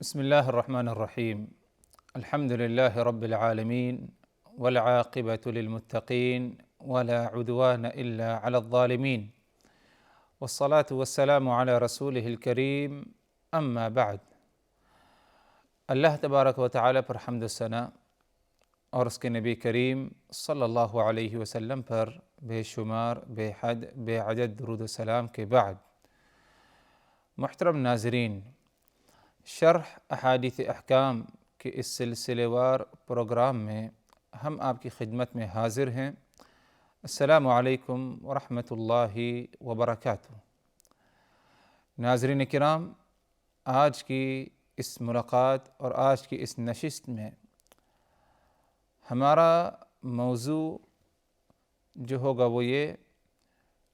بسم الله الرحمن الرحيم. الحمد لله رب العالمين، والعاقبة للمتقين، ولا عدوان إلا على الظالمين، والصلاة والسلام على رسوله الكريم. اما بعد، اللہ تبارک و تعالی پر حمد و ثنا اور اس کے نبی کریم صلی اللہ علیہ وسلم پر بے شمار بے حد بے عدد درود و سلام کے بعد، محترم ناظرین، شرح احادیث احکام کے اس سلسلے وار پروگرام میں ہم آپ کی خدمت میں حاضر ہیں۔ السلام علیکم ورحمۃ اللہ وبرکاتہ۔ ناظرین کرام، آج کی اس ملاقات اور آج کی اس نشست میں ہمارا موضوع جو ہوگا وہ یہ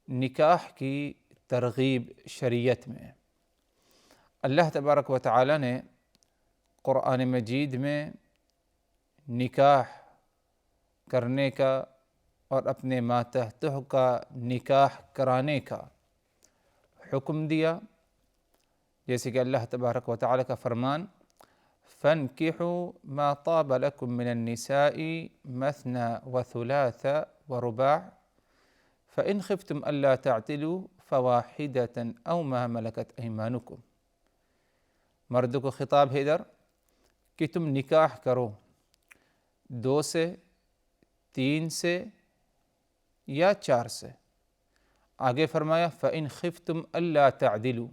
نکاح کی ترغیب شریعت میں۔ اللہ تبارک و تعالی نے قرآن مجید میں نکاح کرنے کا اور اپنے ماتحتہ کا نکاح کرانے کا حکم دیا، جیسے کہ اللہ تبارک و تعالی کا فرمان فَانْكِحُوا مَا طَابَ لَكُم مِّنَ النِّسَاءِ مَثْنَى وَثُلَاثَ وَرُبَاعَ فَإِنْ خِفْتُمْ أَلَّا تَعْدِلُوا فَوَاحِدَةً أَوْ مَا مَلَكَتْ أَيْمَانُكُمْ۔ مردوں کو خطاب ہے ادھر کہ تم نکاح کرو 2 سے 3 سے یا 4 سے۔ آگے فرمایا فَإِنْ خِفْتُمْ أَلَّا تَعْدِلُوا،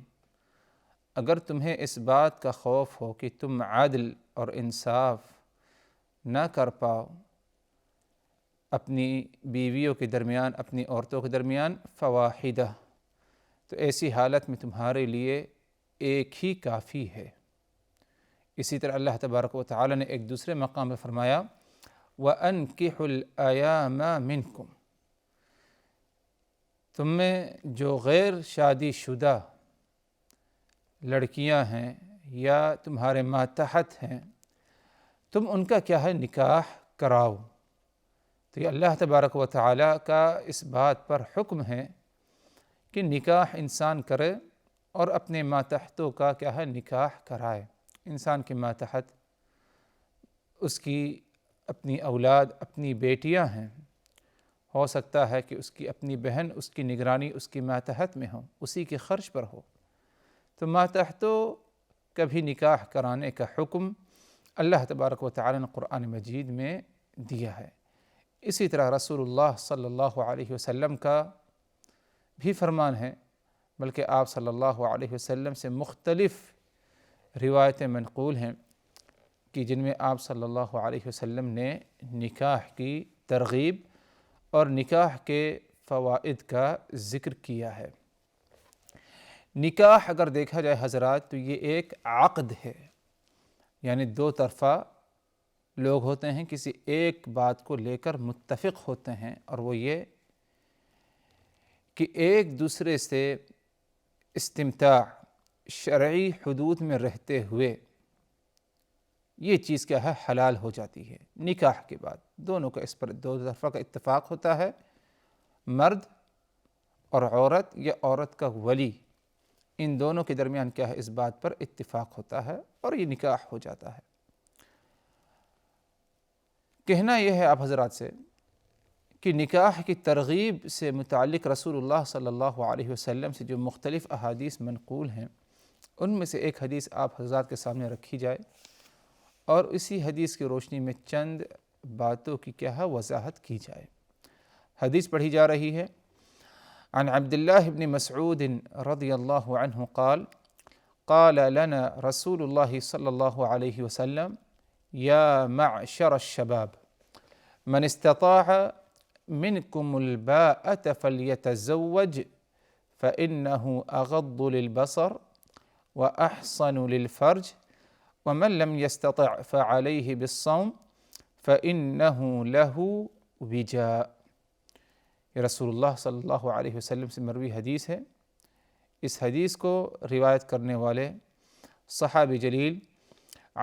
اگر تمہیں اس بات کا خوف ہو کہ تم عدل اور انصاف نہ کر پاؤ اپنی بیویوں کے درمیان، اپنی عورتوں کے درمیان، فواحدہ، تو ایسی حالت میں تمہارے لیے ایک ہی کافی ہے۔ اسی طرح اللہ تبارک و تعالی نے ایک دوسرے مقام میں فرمایا وَأَنْكِحُوا الْأَيَامَ مِنْكُمْ، تم میں جو غیر شادی شدہ لڑکیاں ہیں یا تمہارے ماتحت ہیں، تم ان کا کیا ہے نکاح کراؤ۔ تو یہ اللہ تبارک و تعالی کا اس بات پر حکم ہے کہ نکاح انسان کرے اور اپنے ماتحتوں کا کیا ہے نکاح کرائے۔ انسان کے ماتحت اس کی اپنی اولاد، اپنی بیٹیاں ہیں، ہو سکتا ہے کہ اس کی اپنی بہن اس کی نگرانی اس کی ماتحت میں ہو، اسی کے خرچ پر ہو، تو ماتحتوں کا بھی نکاح کرانے کا حکم اللہ تبارک و تعالی نے قرآن مجید میں دیا ہے۔ اسی طرح رسول اللہ صلی اللہ علیہ وسلم کا بھی فرمان ہے، بلکہ آپ صلی اللہ علیہ وسلم سے مختلف روایتیں منقول ہیں کہ جن میں آپ صلی اللہ علیہ وسلم نے نکاح کی ترغیب اور نکاح کے فوائد کا ذکر کیا ہے۔ نکاح اگر دیکھا جائے حضرات تو یہ ایک عقد ہے، یعنی 2 طرفہ لوگ ہوتے ہیں، کسی ایک بات کو لے کر متفق ہوتے ہیں، اور وہ یہ کہ ایک دوسرے سے استمتاع شرعی حدود میں رہتے ہوئے یہ چیز کیا ہے حلال ہو جاتی ہے۔ نکاح کے بعد دونوں کا اس پر 2 طرفہ کا اتفاق ہوتا ہے، مرد اور عورت یا عورت کا ولی، ان دونوں کے درمیان کیا ہے اس بات پر اتفاق ہوتا ہے اور یہ نکاح ہو جاتا ہے۔ کہنا یہ ہے آپ حضرات سے کہ نکاح کی ترغیب سے متعلق رسول اللہ صلی اللہ علیہ وسلم سے جو مختلف احادیث منقول ہیں، ان میں سے ایک حدیث آپ حضرات کے سامنے رکھی جائے اور اسی حدیث کی روشنی میں چند باتوں کی کیا ہے وضاحت کی جائے۔ حدیث پڑھی جا رہی ہے عن عبد اللہ بن مسعود رضی اللہ عنہ قال قال لنا رسول اللہ صلی اللہ علیہ وسلم یا معشر الشباب من استطاع منكم الباءة فليتزوج فإنه أغض للبصر وأحصن للفرج ومن لم يستطع فعليه بالصوم فإنه له وجاء۔ یہ رسول اللہ صلی اللہ علیہ وسلم سے مروی حدیث ہے۔ اس حدیث کو روایت کرنے والے صحابی جلیل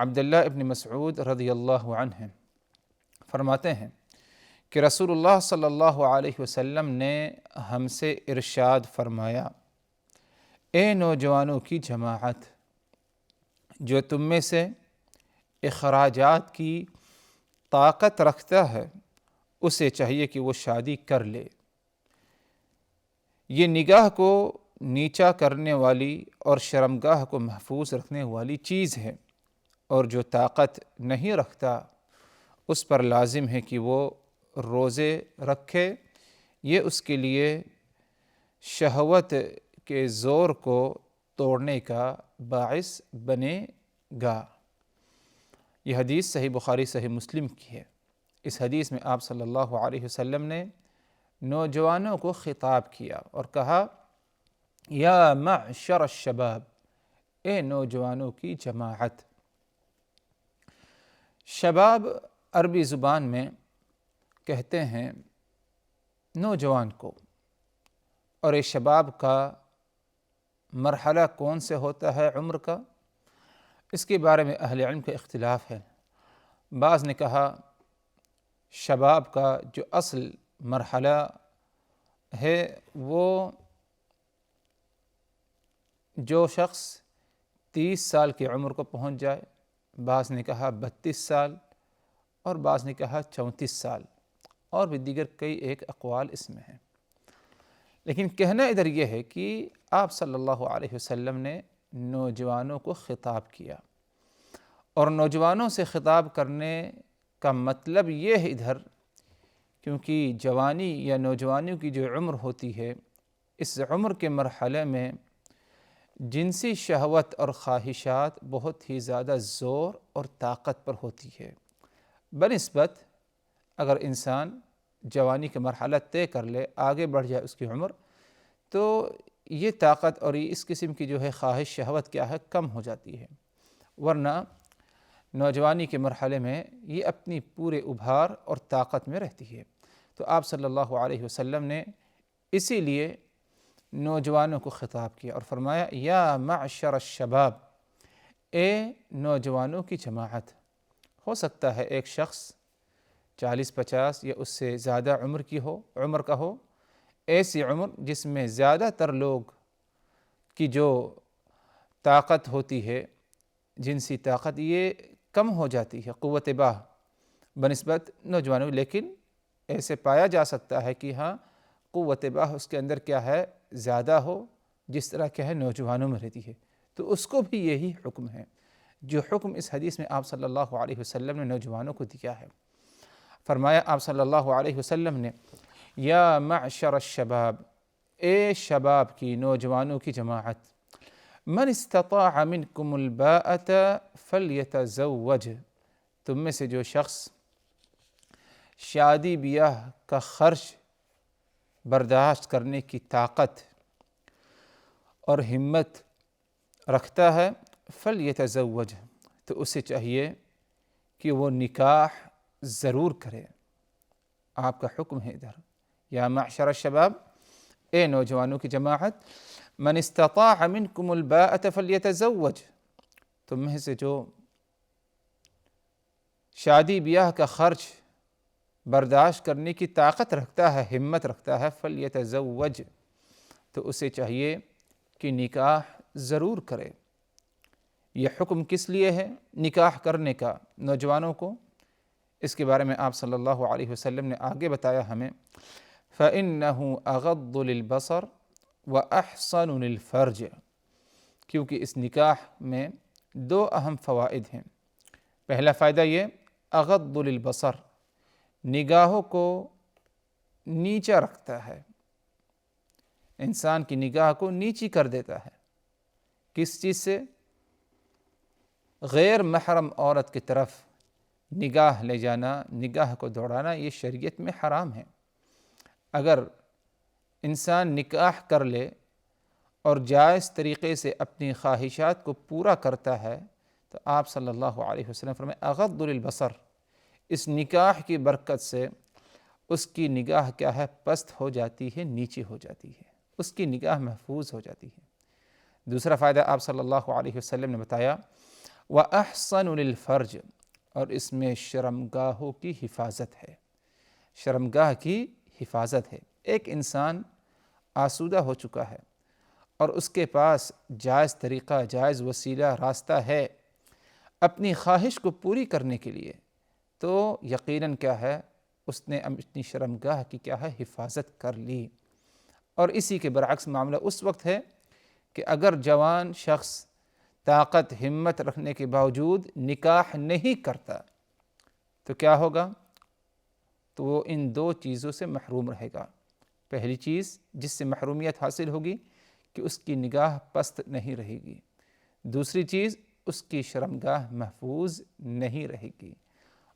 عبداللہ ابن مسعود رضی اللہ عنہ ہیں۔ فرماتے ہیں کہ رسول اللہ صلی اللہ علیہ وسلم نے ہم سے ارشاد فرمایا، اے نوجوانوں کی جماعت، جو تم میں سے اخراجات کی طاقت رکھتا ہے اسے چاہیے کہ وہ شادی کر لے۔ یہ نگاہ کو نیچا کرنے والی اور شرمگاہ کو محفوظ رکھنے والی چیز ہے، اور جو طاقت نہیں رکھتا اس پر لازم ہے کہ وہ روزے رکھے، یہ اس کے لیے شہوت کے زور کو توڑنے کا باعث بنے گا۔ یہ حدیث صحیح بخاری صحیح مسلم کی ہے۔ اس حدیث میں آپ صلی اللہ علیہ وسلم نے نوجوانوں کو خطاب کیا اور کہا، یا معشر الشباب، اے نوجوانوں کی جماعت۔ شباب عربی زبان میں کہتے ہیں نوجوان کو، اور یہ شباب کا مرحلہ کون سے ہوتا ہے عمر کا، اس کے بارے میں اہل علم کا اختلاف ہے۔ بعض نے کہا شباب کا جو اصل مرحلہ ہے وہ جو شخص 30 سال کی عمر کو پہنچ جائے، بعض نے کہا 32 سال، اور بعض نے کہا 34 سال، اور بھی دیگر کئی ایک اقوال اس میں ہیں۔ لیکن کہنا ادھر یہ ہے کہ آپ صلی اللہ علیہ وسلم نے نوجوانوں کو خطاب کیا، اور نوجوانوں سے خطاب کرنے کا مطلب یہ ہے ادھر، کیونکہ جوانی یا نوجوانی کی جو عمر ہوتی ہے، اس عمر کے مرحلے میں جنسی شہوت اور خواہشات بہت ہی زیادہ زور اور طاقت پر ہوتی ہے، بنسبت اگر انسان جوانی کا مرحلہ طے کر لے، آگے بڑھ جائے اس کی عمر، تو یہ طاقت اور اس قسم کی جو ہے خواہش شہوت کیا ہے، کم ہو جاتی ہے، ورنہ نوجوانی کے مرحلے میں یہ اپنی پورے ابھار اور طاقت میں رہتی ہے۔ تو آپ صلی اللہ علیہ وسلم نے اسی لیے نوجوانوں کو خطاب کیا اور فرمایا، یا معشر الشباب، اے نوجوانوں کی جماعت۔ ہو سکتا ہے ایک شخص 40-50 یا اس سے زیادہ عمر کا ہو، ایسی عمر جس میں زیادہ تر لوگ کی جو طاقت ہوتی ہے، جنسی طاقت، یہ کم ہو جاتی ہے، قوت باہ بنسبت نوجوانوں، لیکن ایسے پایا جا سکتا ہے کہ ہاں قوت باہ اس کے اندر کیا ہے، زیادہ ہو، جس طرح کیا ہے نوجوانوں میں رہتی ہے، تو اس کو بھی یہی حکم ہے جو حکم اس حدیث میں آپ صلی اللہ علیہ وسلم نے نوجوانوں کو دیا ہے۔ فرمایا آپ صلی اللہ علیہ وسلم نے، یا معشر الشباب، اے شباب کی، نوجوانوں کی جماعت، من استطاع منکم الباءۃ فلیتزوج، تم میں سے جو شخص شادی بیاہ کا خرچ برداشت کرنے کی طاقت اور ہمت رکھتا ہے، فلیتزوج، تو اسے چاہیے کہ وہ نکاح ضرور کرے۔ آپ کا حکم ہے ادھر، یا معشر الشباب، اے نوجوانوں کی جماعت، من استطاع منکم الباءۃ فلیتزوج، تم میں سے جو شادی بیاہ کا خرچ برداشت کرنے کی طاقت رکھتا ہے، ہمت رکھتا ہے، فلیتزوج، تو اسے چاہیے کہ نکاح ضرور کرے۔ یہ حکم کس لیے ہے نکاح کرنے کا نوجوانوں کو؟ اس کے بارے میں آپ صلی اللہ علیہ وسلم نے آگے بتایا ہمیں، فَإِنَّهُ أَغَضُّ لِلْبَصَرِ وَأَحْصَنُ لِلْفَرْجِ، کیونکہ اس نکاح میں 2 اہم فوائد ہیں۔ پہلا فائدہ یہ، اغض للبصر، نگاہوں کو نیچا رکھتا ہے، انسان کی نگاہ کو نیچی کر دیتا ہے۔ کس چیز سے؟ غیر محرم عورت کی طرف نگاہ لے جانا، نگاہ کو دوڑانا، یہ شریعت میں حرام ہے۔ اگر انسان نکاح کر لے اور جائز طریقے سے اپنی خواہشات کو پورا کرتا ہے، تو آپ صلی اللہ علیہ وسلم فرمائے، اغض للبصر، اس نکاح کی برکت سے اس کی نگاہ کیا ہے، پست ہو جاتی ہے، نیچی ہو جاتی ہے، اس کی نگاہ محفوظ ہو جاتی ہے۔ دوسرا فائدہ آپ صلی اللہ علیہ وسلم نے بتایا، وَأَحْصَنُ لِلْفَرْجِ، اور اس میں شرمگاہوں کی حفاظت ہے، شرمگاہ کی حفاظت ہے۔ ایک انسان آسودہ ہو چکا ہے اور اس کے پاس جائز طریقہ، جائز وسیلہ، راستہ ہے اپنی خواہش کو پوری کرنے کے لیے، تو یقیناً کیا ہے، اس نے اپنی شرمگاہ کی کیا ہے حفاظت کر لی۔ اور اسی کے برعکس معاملہ اس وقت ہے کہ اگر جوان شخص طاقت ہمت رکھنے کے باوجود نکاح نہیں کرتا تو کیا ہوگا؟ تو وہ ان دو چیزوں سے محروم رہے گا۔ پہلی چیز جس سے محرومیت حاصل ہوگی کہ اس کی نگاہ پست نہیں رہے گی، دوسری چیز اس کی شرمگاہ محفوظ نہیں رہے گی۔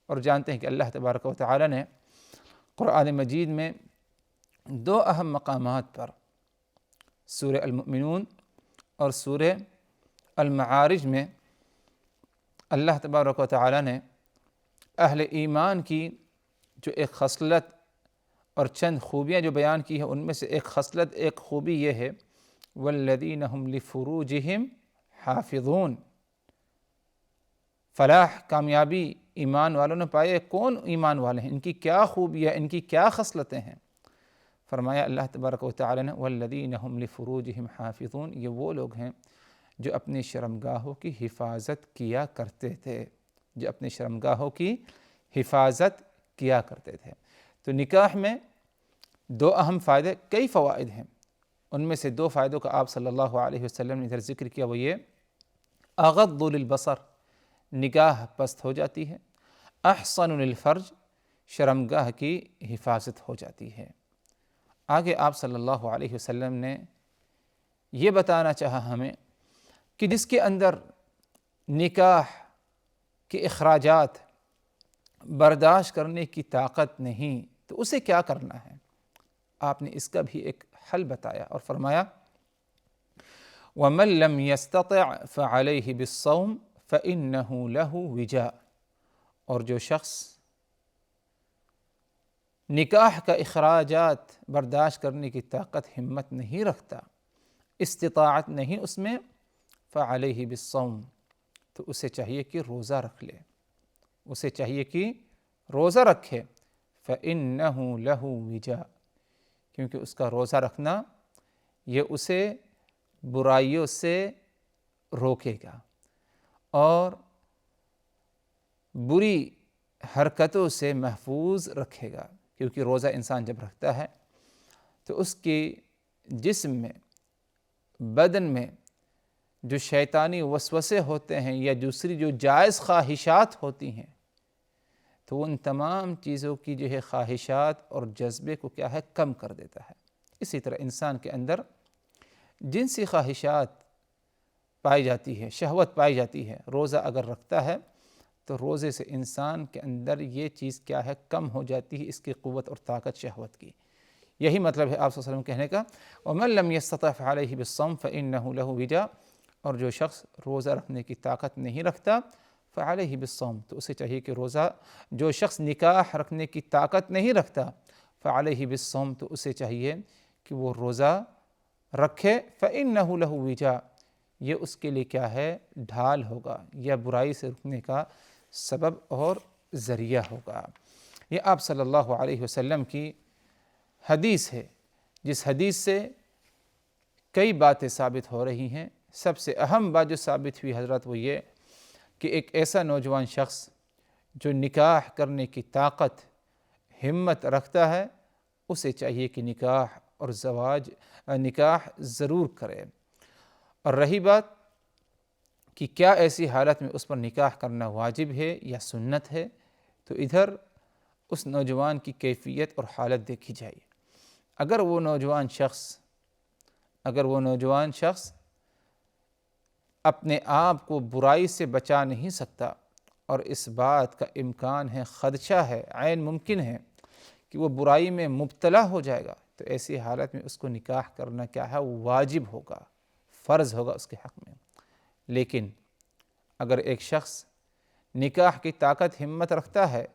اور جانتے ہیں کہ اللہ تبارک و تعالی نے قرآن مجید میں دو اہم مقامات پر، سورہ المؤمنون اور سورہ المعارج میں، اللہ تبارک و تعالی نے اہل ایمان کی جو ایک خصلت اور چند خوبیاں جو بیان کی ہیں، ان میں سے ایک خصلت، ایک خوبی یہ ہے والذین هم لفروجہم حافظون۔ فلاح، کامیابی ایمان والوں نے پائے۔ کون ایمان والے ہیں؟ ان کی کیا خوبیاں، ان کی کیا خصلتیں ہیں؟ فرمایا اللہ تبارک و تعالی نے والذین هم لفروجہم حافظون، یہ وہ لوگ ہیں جو اپنی شرمگاہوں کی حفاظت کیا کرتے تھے، جو اپنی شرمگاہوں کی حفاظت کیا کرتے تھے۔ تو نکاح میں دو اہم فائدے، کئی فوائد ہیں، ان میں سے دو فائدوں کا آپ صلی اللہ علیہ وسلم نے ادھر ذکر کیا، وہ یہ اغض للبصر، نگاہ پست ہو جاتی ہے، احصن للفرج، شرمگاہ کی حفاظت ہو جاتی ہے۔ آگے آپ صلی اللہ علیہ وسلم نے یہ بتانا چاہا ہمیں کہ جس کے اندر نکاح کے اخراجات برداشت کرنے کی طاقت نہیں تو اسے کیا کرنا ہے۔ آپ نے اس کا بھی ایک حل بتایا اور فرمایا وَمَن لَّمْ يَسْتَطِعْ فَعَلَيْهِ بِالصَّوْمِ فَإِنَّهُ لَهُ وِجَاءٌ، اور جو شخص نکاح کا اخراجات برداشت کرنے کی طاقت ہمت نہیں رکھتا، استطاعت نہیں اس میں، فَعَلَيْهِ بِالصَّوْمِ، تو اسے چاہیے کہ روزہ رکھ لے، اسے چاہیے کہ روزہ رکھے، فَإِنَّهُ لَهُ وِجَاءٌ، کیونکہ اس کا روزہ رکھنا یہ اسے برائیوں سے روکے گا اور بری حرکتوں سے محفوظ رکھے گا۔ کیونکہ روزہ انسان جب رکھتا ہے تو اس کی جسم میں، بدن میں جو شیطانی وسوسے ہوتے ہیں یا دوسری جو جائز خواہشات ہوتی ہیں، تو ان تمام چیزوں کی جو ہے خواہشات اور جذبے کو کیا ہے کم کر دیتا ہے۔ اسی طرح انسان کے اندر جنسی خواہشات پائی جاتی ہے، شہوت پائی جاتی ہے، روزہ اگر رکھتا ہے تو روزے سے انسان کے اندر یہ چیز کیا ہے کم ہو جاتی ہے، اس کی قوت اور طاقت شہوت کی۔ یہی مطلب ہے آپ صلی اللہ علیہ وسلم کہنے کا وَمَن لَّمْ يَسْتَطِعْ فَعَلَيْهِ بِالصَّوْمِ فَإِنَّهُ لَهُ وِجَاءٌ، اور جو شخص روزہ رکھنے کی طاقت نہیں رکھتا فَعَلَيْهِ بِالصَّوْمِ، تو اسے چاہیے کہ روزہ، جو شخص نکاح رکھنے کی طاقت نہیں رکھتا فَعَلَيْهِ بِالصَّوْمِ، تو اسے چاہیے کہ وہ روزہ رکھے، فَإِنَّهُ لَهُ وِجَاءٌ، یہ اس کے لیے کیا ہے ڈھال ہوگا یا برائی سے رکنے کا سبب اور ذریعہ ہوگا۔ یہ آپ صلی اللہ علیہ وسلم کی حدیث ہے، جس حدیث سے کئی باتیں ثابت ہو رہی ہیں۔ سب سے اہم بات جو ثابت ہوئی حضرات وہ یہ کہ ایک ایسا نوجوان شخص جو نکاح کرنے کی طاقت ہمت رکھتا ہے، اسے چاہیے کہ نکاح اور نکاح ضرور کرے۔ اور رہی بات کہ کیا ایسی حالت میں اس پر نکاح کرنا واجب ہے یا سنت ہے، تو ادھر اس نوجوان کی کیفیت اور حالت دیکھی جائے۔ اگر وہ نوجوان شخص اپنے آپ کو برائی سے بچا نہیں سکتا اور اس بات کا امکان ہے، خدشہ ہے، عین ممکن ہے کہ وہ برائی میں مبتلا ہو جائے گا، تو ایسی حالت میں اس کو نکاح کرنا کیا ہے واجب ہوگا، فرض ہوگا اس کے حق میں۔ لیکن اگر ایک شخص نکاح کی طاقت ہمت رکھتا ہے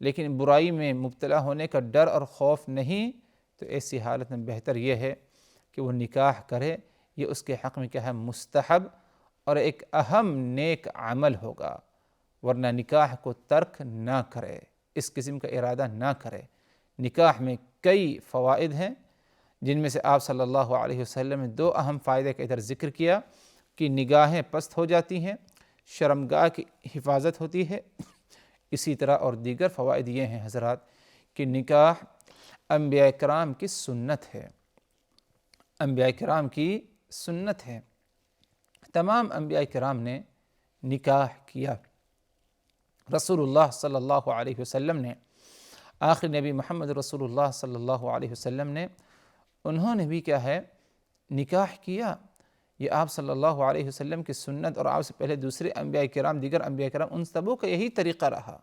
لیکن برائی میں مبتلا ہونے کا ڈر اور خوف نہیں، تو ایسی حالت میں بہتر یہ ہے کہ وہ نکاح کرے۔ یہ اس کے حق میں کیا ہے مستحب اور ایک اہم نیک عمل ہوگا، ورنہ نکاح کو ترک نہ کرے، اس قسم کا ارادہ نہ کرے۔ نکاح میں کئی فوائد ہیں، جن میں سے آپ صلی اللہ علیہ وسلم نے دو اہم فائدے کا ادھر ذکر کیا کہ نگاہیں پست ہو جاتی ہیں، شرمگاہ کی حفاظت ہوتی ہے۔ اسی طرح اور دیگر فوائد یہ ہیں حضرات کہ نکاح انبیاء کرام کی سنت ہے، انبیاء کرام کی سنت ہے۔ تمام انبیاء کرام نے نکاح کیا۔ رسول اللہ صلی اللہ علیہ وسلم نے، آخر نبی محمد رسول اللہ صلی اللہ علیہ وسلم نے، انہوں نے بھی کیا ہے نکاح کیا۔ یہ آپ صلی اللہ علیہ وسلم کی سنت اور آپ سے پہلے دوسرے انبیاء کرام، دیگر انبیاء کرام، ان سبوں کا یہی طریقہ رہا۔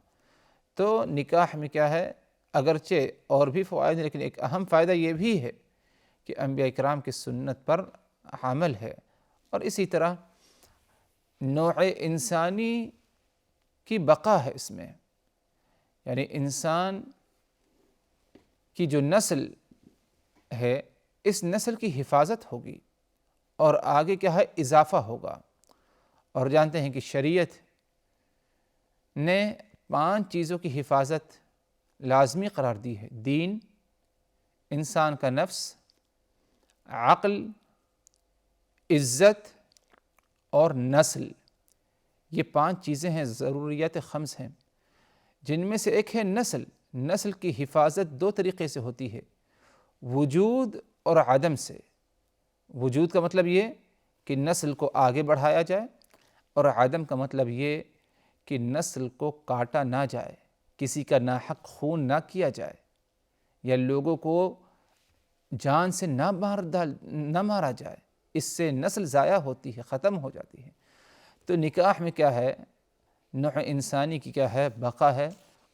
تو نکاح میں کیا ہے اگرچہ اور بھی فوائد ہیں، لیکن ایک اہم فائدہ یہ بھی ہے کہ انبیاء کرام کی سنت پر عمل ہے۔ اور اسی طرح نوع انسانی کی بقا ہے اس میں، یعنی انسان کی جو نسل ہے اس نسل کی حفاظت ہوگی اور آگے کیا ہے اضافہ ہوگا۔ اور جانتے ہیں کہ شریعت نے 5 چیزوں کی حفاظت لازمی قرار دی ہے: دین، انسان کا نفس، عقل، عزت اور نسل۔ یہ 5 چیزیں ہیں، ضروریات 5 ہیں، جن میں سے ایک ہے نسل۔ نسل کی حفاظت 2 طریقے سے ہوتی ہے، وجود اور عدم سے۔ وجود کا مطلب یہ کہ نسل کو آگے بڑھایا جائے، اور عدم کا مطلب یہ کہ نسل کو کاٹا نہ جائے، کسی کا ناحق خون نہ کیا جائے، یا لوگوں کو جان سے نہ مارا جائے۔ اس سے نسل ضائع ہوتی ہے، ختم ہو جاتی ہے۔ تو نکاح میں کیا ہے نوع انسانی کی کیا ہے بقا ہے،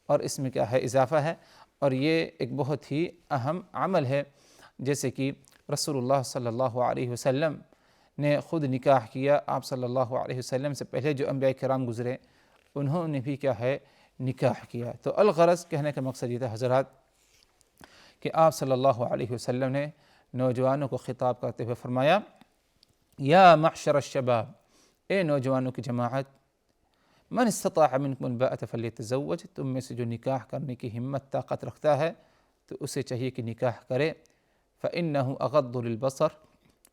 اور اس میں کیا ہے اضافہ ہے، اور یہ ایک بہت ہی اہم عمل ہے۔ جیسے کہ رسول اللہ صلی اللہ علیہ وسلم نے خود نکاح کیا، آپ صلی اللہ علیہ وسلم سے پہلے جو انبیاء کرام گزرے انہوں نے بھی کیا ہے نکاح کیا۔ تو الغرض کہنے کا مقصد یہ تھا حضرات کہ آپ صلی اللہ علیہ وسلم نے نوجوانوں کو خطاب کرتے ہوئے فرمایا، یا معشر الشباب، اے نوجوانوں کی جماعت، من استطاع منکم الباءۃ فلیتزوج، تم میں سے جو نکاح کرنے کی ہمت طاقت رکھتا ہے تو اسے چاہیے کہ نکاح کرے، فإنہ اغض للبصر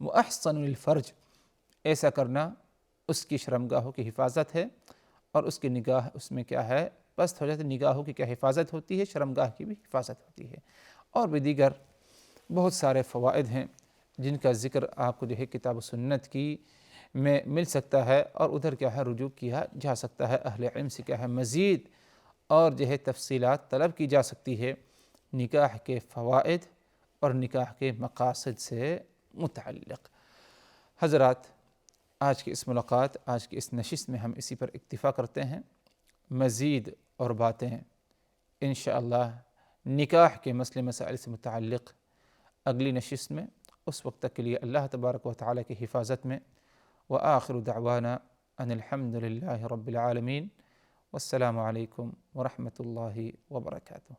واحصن للفرج، ایسا کرنا اس کی شرمگاہوں کی حفاظت ہے، اور اس کی نگاہ اس میں کیا ہے پست ہو جاتی ہے۔ نگاہوں کی کیا حفاظت ہوتی ہے، شرمگاہ کی بھی حفاظت ہوتی ہے۔ اور بھی دیگر بہت سارے فوائد ہیں جن کا ذکر آپ کو جو ہے کتاب و سنت کی میں مل سکتا ہے، اور ادھر کیا ہے رجوع کیا جا سکتا ہے، اہل علم سے کیا ہے مزید اور جو ہے تفصیلات طلب کی جا سکتی ہے نکاح کے فوائد اور نکاح کے مقاصد سے متعلق۔ حضرات، آج کی اس ملاقات، آج کی اس نشست میں ہم اسی پر اکتفا کرتے ہیں۔ مزید اور باتیں انشاءاللہ نکاح کے مسئلے مسائل سے متعلق اگلی نشست میں، اس وقت تک کے لیے اللہ تبارک و تعالیٰ کی حفاظت میں، وآخر دعوانا ان الحمد للہ رب العالمین، والسلام علیکم ورحمۃ اللہ وبرکاتہ۔